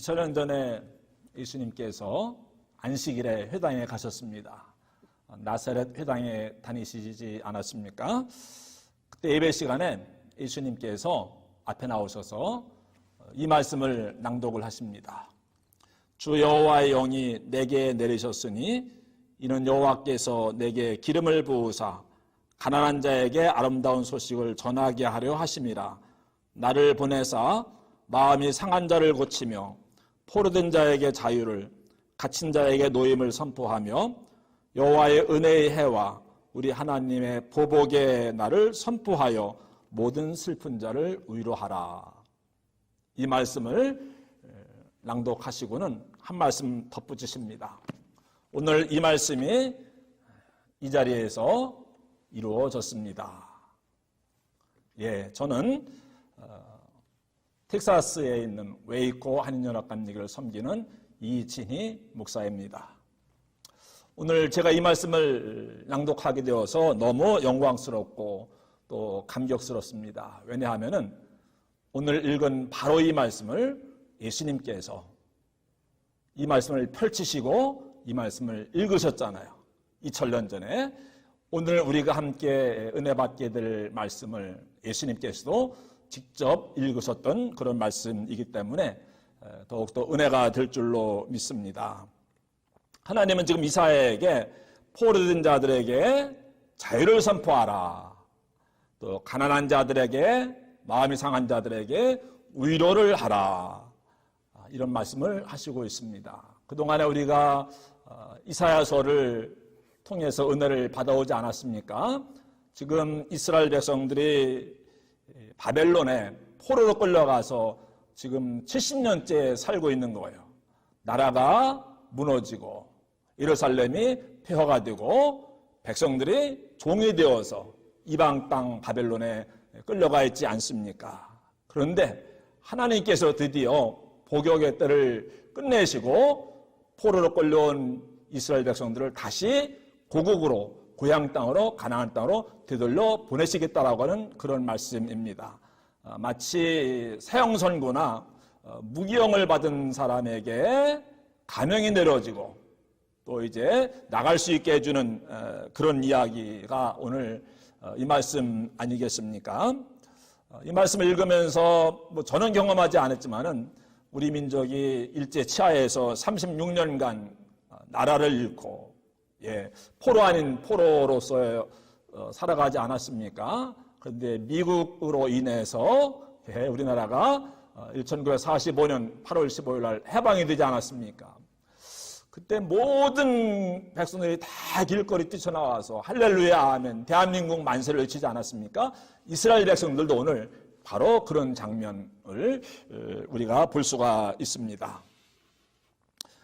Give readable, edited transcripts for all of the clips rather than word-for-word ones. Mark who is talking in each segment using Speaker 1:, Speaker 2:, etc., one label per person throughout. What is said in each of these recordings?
Speaker 1: 2000년 전에 예수님께서 안식일에 회당에 가셨습니다. 나사렛 회당에 다니시지 않았습니까? 그때 예배 시간에 예수님께서 앞에 나오셔서 이 말씀을 낭독을 하십니다. 주 여호와의 영이 내게 내리셨으니 이는 여호와께서 내게 기름을 부으사 가난한 자에게 아름다운 소식을 전하게 하려 하심이라. 나를 보내사 마음이 상한 자를 고치며 포로된 자에게 자유를, 갇힌 자에게 노임을 선포하며 여호와의 은혜의 해와 우리 하나님의 보복의 날을 선포하여 모든 슬픈 자를 위로하라. 이 말씀을 낭독하시고는 한 말씀 덧붙이십니다. 오늘 이 말씀이 이 자리에서 이루어졌습니다. 저는 텍사스에 있는 웨이코 한인연합감리교를 섬기는 이진희 목사입니다. 오늘 제가 이 말씀을 낭독하게 되어서 너무 영광스럽고 또 감격스럽습니다. 왜냐하면 오늘 읽은 바로 이 말씀을 예수님께서 이 말씀을 펼치시고 이 말씀을 읽으셨잖아요. 2000년 전에. 오늘 우리가 함께 은혜 받게 될 말씀을 예수님께서도 직접 읽으셨던 그런 말씀이기 때문에 더욱더 은혜가 될 줄로 믿습니다. 하나님은 지금 이사야에게 포로된 자들에게 자유를 선포하라, 또 가난한 자들에게, 마음이 상한 자들에게 위로를 하라, 이런 말씀을 하시고 있습니다. 그동안에 우리가 이사야서를 통해서 은혜를 받아오지 않았습니까? 지금 이스라엘 백성들이 바벨론에 포로로 끌려가서 지금 70년째 살고 있는 거예요. 나라가 무너지고 예루살렘이 폐허가 되고 백성들이 종이 되어서 이방 땅 바벨론에 끌려가 있지 않습니까? 그런데 하나님께서 드디어 복역의 때를 끝내시고 포로로 끌려온 이스라엘 백성들을 다시 고국으로, 고향 땅으로, 가나안 땅으로 되돌려 보내시겠다라고 하는 그런 말씀입니다. 마치 사형선고나 무기형을 받은 사람에게 감형이 내려지고 또 이제 나갈 수 있게 해주는 그런 이야기가 오늘 이 말씀 아니겠습니까? 이 말씀을 읽으면서 저는 경험하지 않았지만은 우리 민족이 일제 치하에서 36년간 나라를 잃고 포로 아닌 포로로서 살아가지 않았습니까? 그런데 미국으로 인해서 우리나라가 1945년 8월 15일 날 해방이 되지 않았습니까? 그때 모든 백성들이 다 길거리 뛰쳐나와서 할렐루야 하면 대한민국 만세를 외치지 않았습니까? 이스라엘 백성들도 오늘 바로 그런 장면을 우리가 볼 수가 있습니다.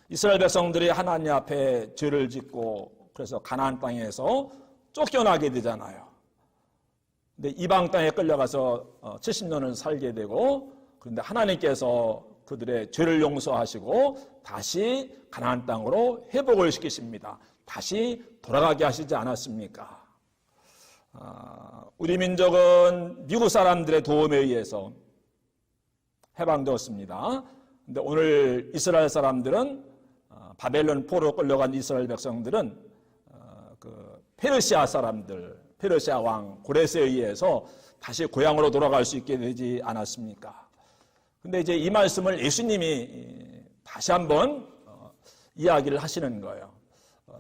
Speaker 1: 이스라엘 백성들이 하나님 앞에 죄를 짓고 그래서 가나안 땅에서 쫓겨나게 되잖아요. 근데 이방 땅에 끌려가서 70년을 살게 되고, 그런데 하나님께서 그들의 죄를 용서하시고 다시 가나안 땅으로 회복을 시키십니다. 다시 돌아가게 하시지 않았습니까? 우리 민족은 미국 사람들의 도움에 의해서 해방되었습니다. 그런데 오늘 이스라엘 사람들은 바벨론 포로 끌려간 이스라엘 백성들은 그 페르시아 사람들, 페르시아 왕 고레스에 의해서 다시 고향으로 돌아갈 수 있게 되지 않았습니까? 근데 이제 이 말씀을 예수님이 다시 한번 이야기를 하시는 거예요.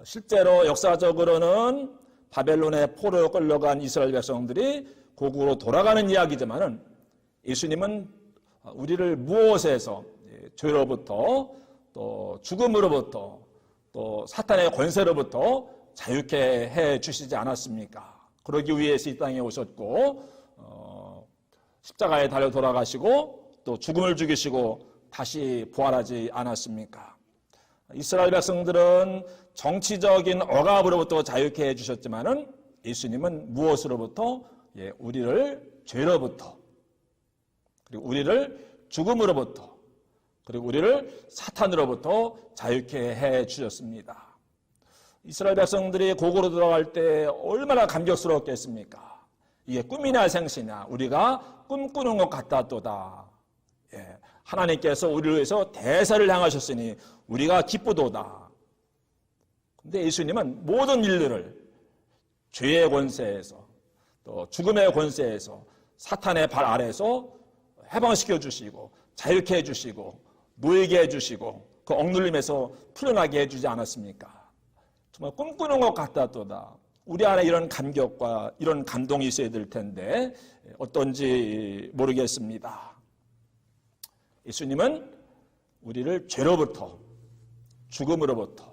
Speaker 1: 실제로 역사적으로는 바벨론에 포로 끌려간 이스라엘 백성들이 고국으로 돌아가는 이야기지만은 예수님은 우리를 무엇에서, 죄로부터 또 죽음으로부터 또 사탄의 권세로부터 자유케 해 주시지 않았습니까? 그러기 위해서 이 땅에 오셨고 십자가에 달려 돌아가시고 또 죽음을 죽이시고 다시 부활하지 않았습니까? 이스라엘 백성들은 정치적인 억압으로부터 자유케 해주셨지만은 예수님은 무엇으로부터? 우리를 죄로부터, 그리고 우리를 죽음으로부터, 그리고 우리를 사탄으로부터 자유케 해주셨습니다. 이스라엘 백성들이 고국으로 돌아갈 때 얼마나 감격스러웠겠습니까? 이게 꿈이냐 생시냐, 우리가 꿈꾸는 것 같았도다. 하나님께서 우리를 위해서 대사를 향하셨으니 우리가 기쁘도다. 근데 예수님은 모든 일들을 죄의 권세에서 또 죽음의 권세에서 사탄의 발 아래에서 해방시켜 주시고 자유케 해주시고 노예게 해주시고 그 억눌림에서 풀려나게 해주지 않았습니까? 정말 꿈꾸는 것 같다도다. 우리 안에 이런 감격과 이런 감동이 있어야 될 텐데 어떤지 모르겠습니다. 예수님은 우리를 죄로부터, 죽음으로부터,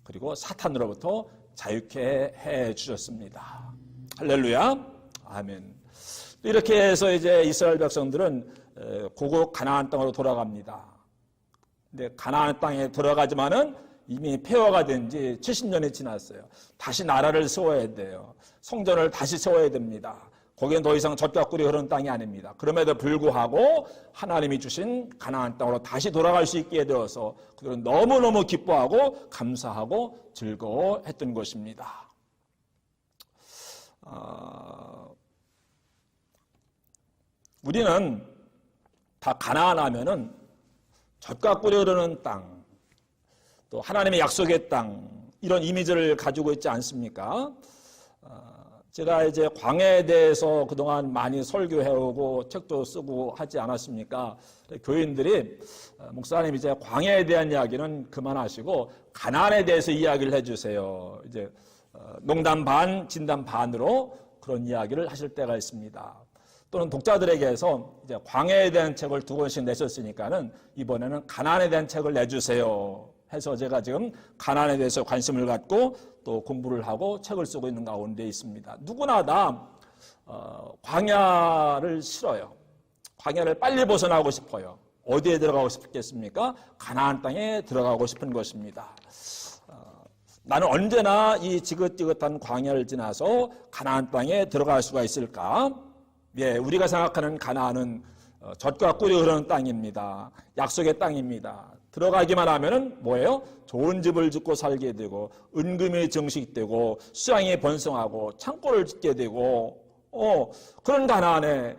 Speaker 1: 그리고 사탄으로부터 자유케 해 주셨습니다. 할렐루야. 아멘. 이렇게 해서 이제 이스라엘 백성들은 고국 가나안 땅으로 돌아갑니다. 근데 가나안 땅에 들어가지만은 이미 폐허가 된 지 70년이 지났어요. 다시 나라를 세워야 돼요. 성전을 다시 세워야 됩니다. 거기는 더 이상 젖과 꿀이 흐르는 땅이 아닙니다. 그럼에도 불구하고 하나님이 주신 가나안 땅으로 다시 돌아갈 수 있게 되어서 그들은 너무너무 기뻐하고 감사하고 즐거워했던 것입니다. 우리는 다 가나안 하면은 젖과 꿀이 흐르는 땅, 또 하나님의 약속의 땅, 이런 이미지를 가지고 있지 않습니까? 제가 이제 광야에 대해서 그동안 많이 설교해오고 책도 쓰고 하지 않았습니까? 교인들이 목사님 이제 광야에 대한 이야기는 그만하시고 가나안에 대해서 이야기를 해주세요. 이제 농담 반, 진담 반으로 그런 이야기를 하실 때가 있습니다. 또는 독자들에게서 이제 광야에 대한 책을 2권씩 내셨으니까는 이번에는 가나안에 대한 책을 내주세요. 해서 제가 지금 가나안에 대해서 관심을 갖고 또 공부를 하고 책을 쓰고 있는 가운데 있습니다. 누구나 다 광야를 싫어요. 광야를 빨리 벗어나고 싶어요. 어디에 들어가고 싶겠습니까? 가나안 땅에 들어가고 싶은 것입니다. 나는 언제나 이 지긋지긋한 광야를 지나서 가나안 땅에 들어갈 수가 있을까? 예, 우리가 생각하는 가나안은 젖과 꿀이 흐르는 땅입니다. 약속의 땅입니다. 들어가기만 하면은 뭐예요? 좋은 집을 짓고 살게 되고 은금이 증식되고 수양이 번성하고 창고를 짓게 되고 그런 가나안에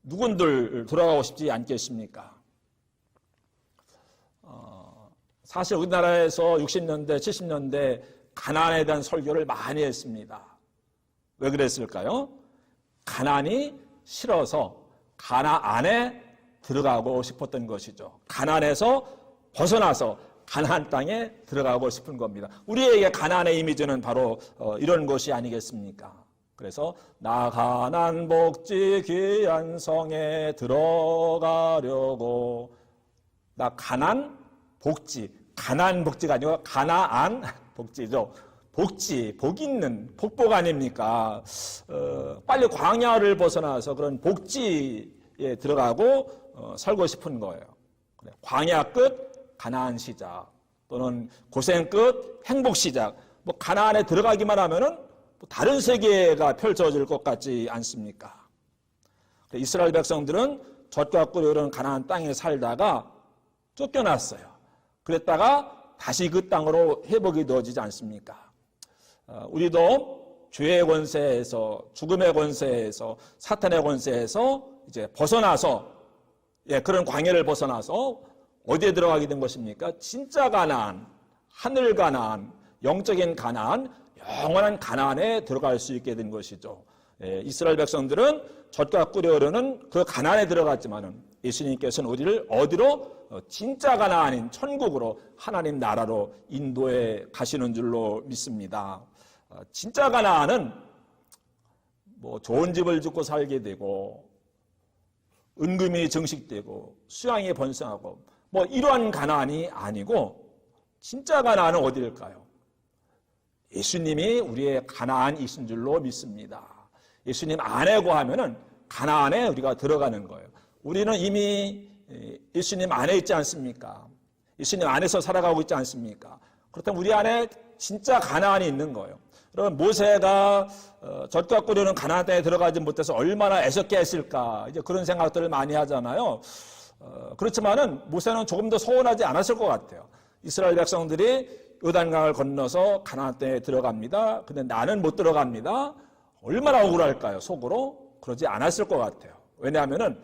Speaker 1: 누군들 들어가고 싶지 않겠습니까? 사실 우리나라에서 60년대, 70년대 가나안에 대한 설교를 많이 했습니다. 왜 그랬을까요? 가나안이 싫어서 가나안에 들어가고 싶었던 것이죠. 가나안에서 벗어나서 가나안 땅에 들어가고 싶은 겁니다. 우리에게 가나안의 이미지는 바로 이런 것이 아니겠습니까? 그래서 나 가나안 복지 귀한 성에 들어가려고, 나 가나안 복지, 가나안 복지가 아니고 가나안 복지죠. 복지, 복 있는, 복복 아닙니까? 빨리 광야를 벗어나서 그런 복지에 들어가고 살고 싶은 거예요. 광야 끝, 가나안 시작. 또는 고생 끝, 행복 시작. 뭐 가나안에 들어가기만 하면은 다른 세계가 펼쳐질 것 같지 않습니까? 이스라엘 백성들은 젖과 꿀이 흐르는 가나안 땅에 살다가 쫓겨났어요. 그랬다가 다시 그 땅으로 회복이 되어지지 않습니까? 우리도 죄의 권세에서, 죽음의 권세에서, 사탄의 권세에서 이제 벗어나서, 그런 광야를 벗어나서 어디에 들어가게 된 것입니까? 진짜 가나안, 하늘 가나안, 영적인 가나안, 영원한 가나안에 들어갈 수 있게 된 것이죠. 이스라엘 백성들은 젖과 꿀이 흐르는 그 가나안에 들어갔지만은 예수님께서는 우리를 어디로? 진짜 가나안인 천국으로, 하나님 나라로 인도해 가시는 줄로 믿습니다. 진짜 가나안은 뭐 좋은 집을 짓고 살게 되고 은금이 증식되고 수양이 번성하고 뭐 이러한 가나안이 아니고, 진짜 가나안은 어디일까요? 예수님이 우리의 가나안이신 줄로 믿습니다. 예수님 안에 거하면은 가나안에 우리가 들어가는 거예요. 우리는 이미 예수님 안에 있지 않습니까? 예수님 안에서 살아가고 있지 않습니까? 그렇다면 우리 안에 진짜 가나안이 있는 거예요. 여러분, 모세가 젖과 꿀이 흐르는 가나안 땅에 들어가지 못해서 얼마나 애석해 했을까, 이제 그런 생각들을 많이 하잖아요. 그렇지만은 모세는 조금 더 서운하지 않았을 것 같아요. 이스라엘 백성들이 요단강을 건너서 가나안 땅에 들어갑니다. 근데 나는 못 들어갑니다. 얼마나 억울할까요? 속으로? 그러지 않았을 것 같아요. 왜냐하면은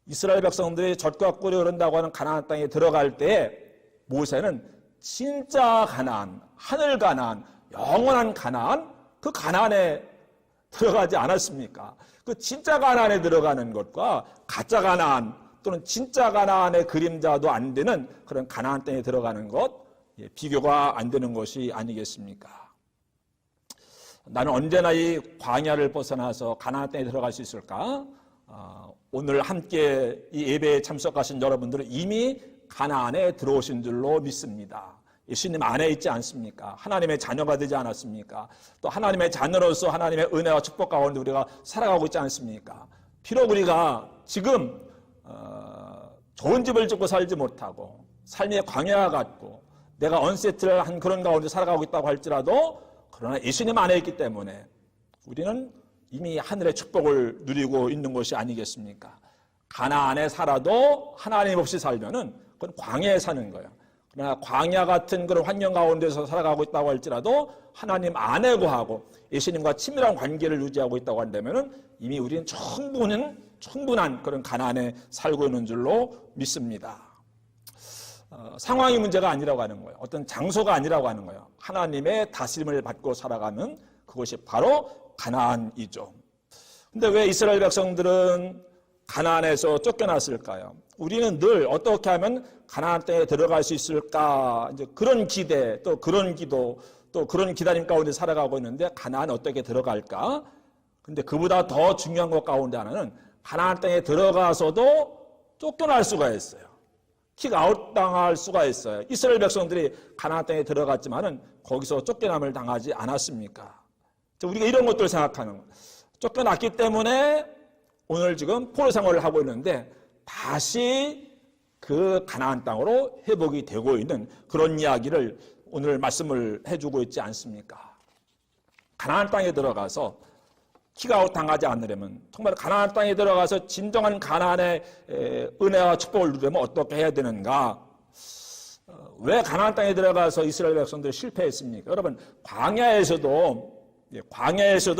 Speaker 1: 이스라엘 백성들이 젖과 꿀이 흐른다고 하는 가나안 땅에 들어갈 때 모세는 진짜 가나안, 하늘 가나안, 영원한 가나안, 그 가나안에 들어가지 않았습니까? 그 진짜 가나안에 들어가는 것과 가짜 가나안 또는 진짜 가나안의 그림자도 안 되는 그런 가나안 땅에 들어가는 것, 비교가 안 되는 것이 아니겠습니까? 나는 언제나 이 광야를 벗어나서 가나안 땅에 들어갈 수 있을까? 오늘 함께 이 예배에 참석하신 여러분들은 이미 가나안에 들어오신 줄로 믿습니다. 예수님 안에 있지 않습니까? 하나님의 자녀가 되지 않았습니까? 또 하나님의 자녀로서 하나님의 은혜와 축복 가운데 우리가 살아가고 있지 않습니까? 비록 우리가 지금 좋은 집을 짓고 살지 못하고 삶의 광야 같고 내가 언세트를 한 그런 가운데 살아가고 있다고 할지라도 그러나 예수님 안에 있기 때문에 우리는 이미 하늘의 축복을 누리고 있는 것이 아니겠습니까? 가나안에 살아도 하나님 없이 살면은 그건 광야에 사는 거예요. 그러나 광야 같은 그런 환경 가운데서 살아가고 있다고 할지라도 하나님 안에 거하고 예수님과 친밀한 관계를 유지하고 있다고 한다면은 이미 우리는 충분한 그런 가나안에 살고 있는 줄로 믿습니다. 상황이 문제가 아니라고 하는 거예요. 어떤 장소가 아니라고 하는 거예요. 하나님의 다스림을 받고 살아가는 그것이 바로 가나안이죠. 근데 왜 이스라엘 백성들은 가나안에서 쫓겨났을까요? 우리는 늘 어떻게 하면 가나안 땅에 들어갈 수 있을까? 이제 그런 기대, 또 그런 기도, 또 그런 기다림 가운데 살아가고 있는데 가나안 어떻게 들어갈까? 근데 그보다 더 중요한 것 가운데 하나는 가나안 땅에 들어가서도 쫓겨날 수가 있어요. 킥아웃 당할 수가 있어요. 이스라엘 백성들이 가나안 땅에 들어갔지만은 거기서 쫓겨남을 당하지 않았습니까? 우리가 이런 것들을 생각하는 거예요. 쫓겨났기 때문에 오늘 지금 포로 생활을 하고 있는데 다시 그 가나안 땅으로 회복이 되고 있는 그런 이야기를 오늘 말씀을 해주고 있지 않습니까? 가나안 땅에 들어가서 킥아웃 당하지 않으려면 정말 가나안 땅에 들어가서 진정한 가나안의 은혜와 축복을 누리려면 어떻게 해야 되는가? 왜 가나안 땅에 들어가서 이스라엘 백성들이 실패했습니까? 여러분 광야에서도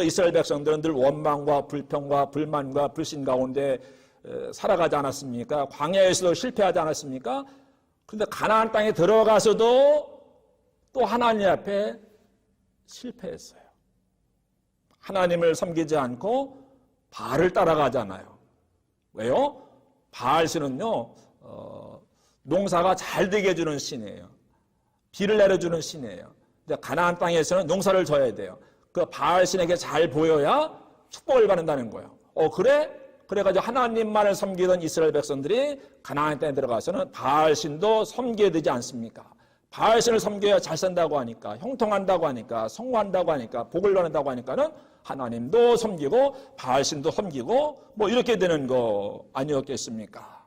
Speaker 1: 이스라엘 백성들은 늘 원망과 불평과 불만과 불신 가운데 살아가지 않았습니까? 광야에서도 실패하지 않았습니까? 그런데 가나안 땅에 들어가서도 또 하나님 앞에 실패했어요. 하나님을 섬기지 않고 바알을 따라가잖아요. 왜요? 바알신은요 농사가 잘 되게 해주는 신이에요. 비를 내려주는 신이에요. 근데 가나안 땅에서는 농사를 져야 돼요. 그 바알신에게 잘 보여야 축복을 받는다는 거예요. 그래가지고 하나님만을 섬기던 이스라엘 백성들이 가나안 땅에 들어가서는 바알신도 섬겨야 되지 않습니까? 바알신을 섬겨야 잘 산다고 하니까, 형통한다고 하니까, 성공한다고 하니까, 복을 받는다고 하니까는 하나님도 섬기고 바알신도 섬기고 뭐 이렇게 되는 거 아니었겠습니까?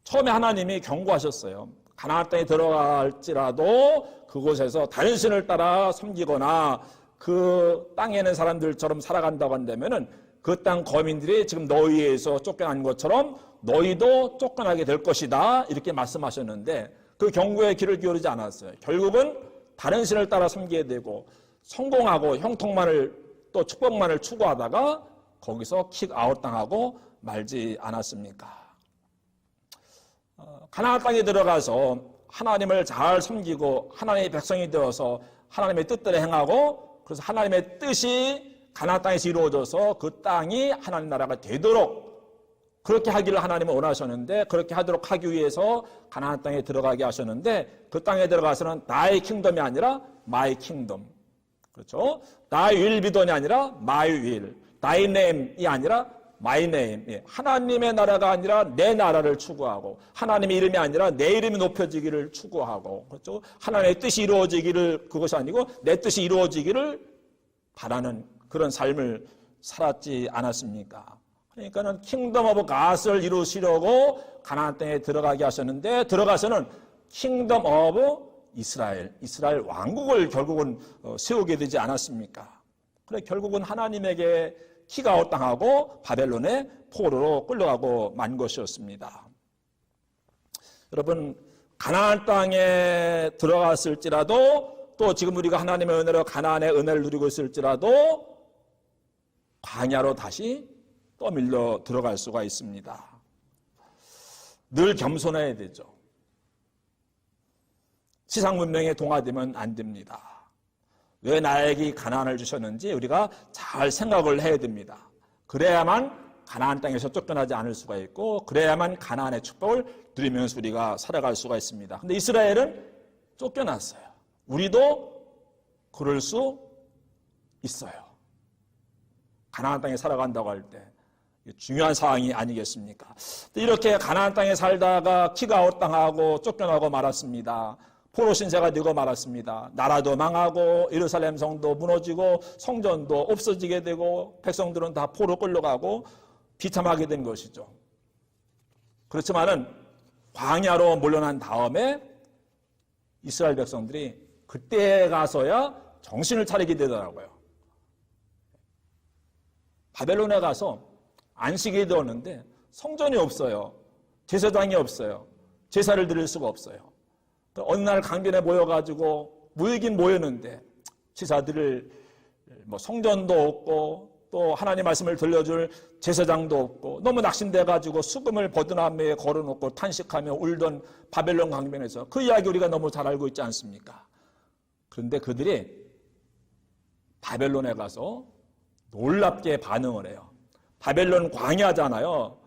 Speaker 1: 처음에 하나님이 경고하셨어요. 가나안 땅에 들어갈지라도 그곳에서 다른 신을 따라 섬기거나 그 땅에 있는 사람들처럼 살아간다고 한다면은 그 땅 거민들이 지금 너희에서 쫓겨난 것처럼 너희도 쫓겨나게 될 것이다 이렇게 말씀하셨는데 그 경고에 귀를 기울이지 않았어요. 결국은 다른 신을 따라 섬기게 되고 성공하고 형통만을 또 축복만을 추구하다가 거기서 킥아웃 당하고 말지 않았습니까? 가나안 땅에 들어가서 하나님을 잘 섬기고 하나님의 백성이 되어서 하나님의 뜻대로 행하고 그래서 하나님의 뜻이 가나안 땅에서 이루어져서 그 땅이 하나님 나라가 되도록 그렇게 하기를 하나님은 원하셨는데 그렇게 하도록 하기 위해서 가나안 땅에 들어가게 하셨는데 그 땅에 들어가서는 나의 킹덤이 아니라 마이 킹덤, 그렇죠? 나의 will be done이 아니라 my will, thy name이 아니라 my name, 하나님의 나라가 아니라 내 나라를 추구하고 하나님의 이름이 아니라 내 이름이 높여지기를 추구하고, 그렇죠? 하나님의 뜻이 이루어지기를, 그것이 아니고 내 뜻이 이루어지기를 바라는 그런 삶을 살았지 않았습니까? 그러니까는 킹덤 오브 갓을 이루시려고 가나안 땅에 들어가게 하셨는데 들어가서는 킹덤 오브 이스라엘 왕국을 결국은 세우게 되지 않았습니까? 그래 결국은 하나님에게 킥아웃 당하고 바벨론의 포로로 끌려가고 만 것이었습니다. 여러분 가나안 땅에 들어갔을지라도 또 지금 우리가 하나님의 은혜로 가나안의 은혜를 누리고 있을지라도 광야로 다시 떠밀려 들어갈 수가 있습니다. 늘 겸손해야 되죠. 지상 문명에 동화되면 안 됩니다. 왜 나에게 가나안을 주셨는지 우리가 잘 생각을 해야 됩니다. 그래야만 가나안 땅에서 쫓겨나지 않을 수가 있고 그래야만 가나안의 축복을 누리면서 우리가 살아갈 수가 있습니다. 근데 이스라엘은 쫓겨났어요. 우리도 그럴 수 있어요. 가나안 땅에 살아간다고 할 때 중요한 사항이 아니겠습니까? 이렇게 가나안 땅에 살다가 키가 엇당하고 쫓겨나고 말았습니다. 포로 신세가 되고 말았습니다. 나라도 망하고 예루살렘 성도 무너지고 성전도 없어지게 되고 백성들은 다 포로 끌려가고 비참하게 된 것이죠. 그렇지만은 광야로 물러난 다음에 이스라엘 백성들이 그때 가서야 정신을 차리게 되더라고요. 바벨론에 가서 안식이 되었는데 성전이 없어요. 제사장이 없어요. 제사를 드릴 수가 없어요. 어느 날 강변에 모여가지고 모이긴 모였는데 제사드릴 성전도 없고 또 하나님 말씀을 들려줄 제사장도 없고 너무 낙심돼가지고 수금을 버드나무에 걸어놓고 탄식하며 울던 바벨론 강변에서 그 이야기 우리가 너무 잘 알고 있지 않습니까? 그런데 그들이 바벨론에 가서 놀랍게 반응을 해요. 바벨론 광야잖아요.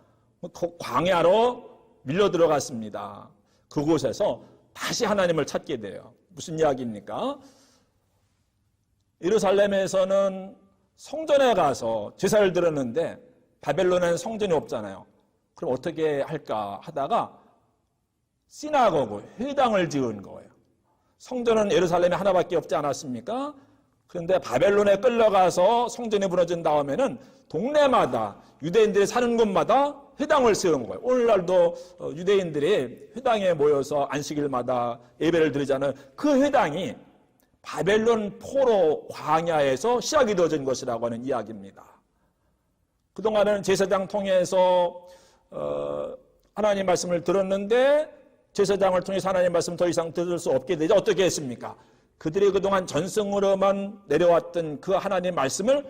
Speaker 1: 그 광야로 밀려 들어갔습니다. 그곳에서 다시 하나님을 찾게 돼요. 무슨 이야기입니까? 예루살렘에서는 성전에 가서 제사를 드렸는데 바벨론에는 성전이 없잖아요. 그럼 어떻게 할까 하다가 시나고그, 회당을 지은 거예요. 성전은 예루살렘에 하나밖에 없지 않았습니까? 그런데 바벨론에 끌려가서 성전이 무너진 다음에는 동네마다 유대인들이 사는 곳마다 회당을 세운 거예요. 오늘날도 유대인들이 회당에 모여서 안식일마다 예배를 드리잖아요. 그 회당이 바벨론 포로 광야에서 시작이 되어진 것이라고 하는 이야기입니다. 그동안은 제사장 통해서 하나님 말씀을 들었는데 제사장을 통해서 하나님 말씀 더 이상 들을 수 없게 되자 어떻게 했습니까? 그들이 그동안 전승으로만 내려왔던 그 하나님 말씀을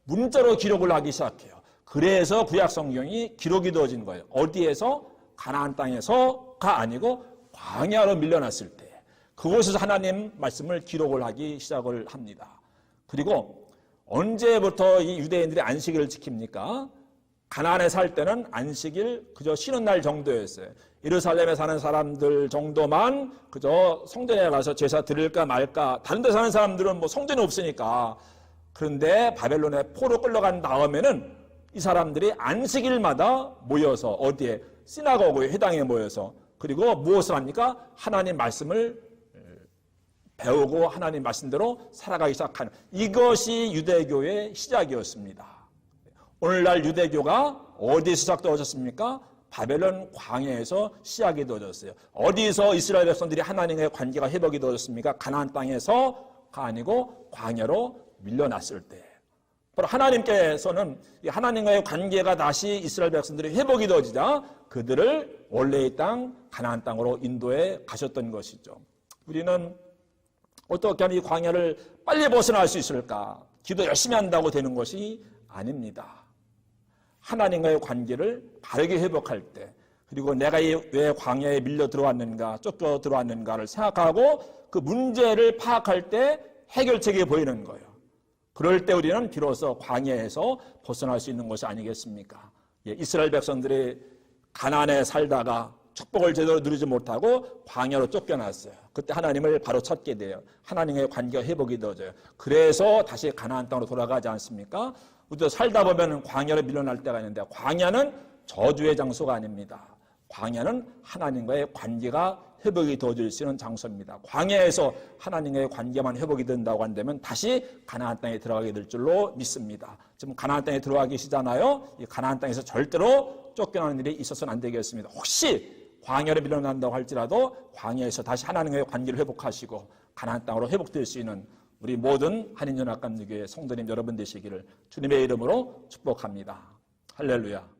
Speaker 1: 문자로 기록을 하기 시작해요. 그래서 구약 성경이 기록이 되어진 거예요. 어디에서? 가나안 땅에서가 아니고 광야로 밀려났을 때 그곳에서 하나님 말씀을 기록을 하기 시작을 합니다. 그리고 언제부터 이 유대인들이 안식일을 지킵니까? 가나안에 살 때는 안식일 그저 쉬는 날 정도였어요. 예루살렘에 사는 사람들 정도만 그저 성전에 가서 제사 드릴까 말까. 다른 데 사는 사람들은 뭐 성전이 없으니까. 그런데 바벨론에 포로 끌려간 다음에는 이 사람들이 안식일마다 모여서 어디에? 시나고그에 회당에 모여서 그리고 무엇을 합니까? 하나님 말씀을 배우고 하나님 말씀대로 살아가기 시작하는 이것이 유대교의 시작이었습니다. 오늘날 유대교가 어디서 시작되어졌습니까? 바벨론 광야에서 시작이 되어졌어요. 어디서 이스라엘 백성들이 하나님과의 관계가 회복이 되어졌습니까? 가나안 땅에서가 아니고 광야로 밀려났을 때. 바로 하나님께서는 하나님과의 관계가 다시 이스라엘 백성들이 회복이 되어지자 그들을 원래의 땅 가나안 땅으로 인도해 가셨던 것이죠. 우리는 어떻게 하면 이 광야를 빨리 벗어날 수 있을까? 기도 열심히 한다고 되는 것이 아닙니다. 하나님과의 관계를 바르게 회복할 때 그리고 내가 왜 광야에 밀려 들어왔는가 쫓겨 들어왔는가를 생각하고 그 문제를 파악할 때 해결책이 보이는 거예요. 그럴 때 우리는 비로소 광야에서 벗어날 수 있는 것이 아니겠습니까? 이스라엘 백성들이 가나안에 살다가 축복을 제대로 누리지 못하고 광야로 쫓겨났어요. 그때 하나님을 바로 찾게 돼요. 하나님의 관계가 회복이 되어져요. 그래서 다시 가나안 땅으로 돌아가지 않습니까? 우리도 살다 보면 광야로 밀려날 때가 있는데 광야는 저주의 장소가 아닙니다. 광야는 하나님과의 관계가 회복이 되어질 수 있는 장소입니다. 광야에서 하나님과의 관계만 회복이 된다고 한다면 다시 가나안 땅에 들어가게 될 줄로 믿습니다. 지금 가나안 땅에 들어가 계시잖아요. 이 가나안 땅에서 절대로 쫓겨나는 일이 있어서는 안 되겠습니다. 혹시 광야로 밀려난다고 할지라도 광야에서 다시 하나님과의 관계를 회복하시고 가나안 땅으로 회복될 수 있는 우리 모든 한인연합감리교회 성도님 여러분 되시기를 주님의 이름으로 축복합니다. 할렐루야.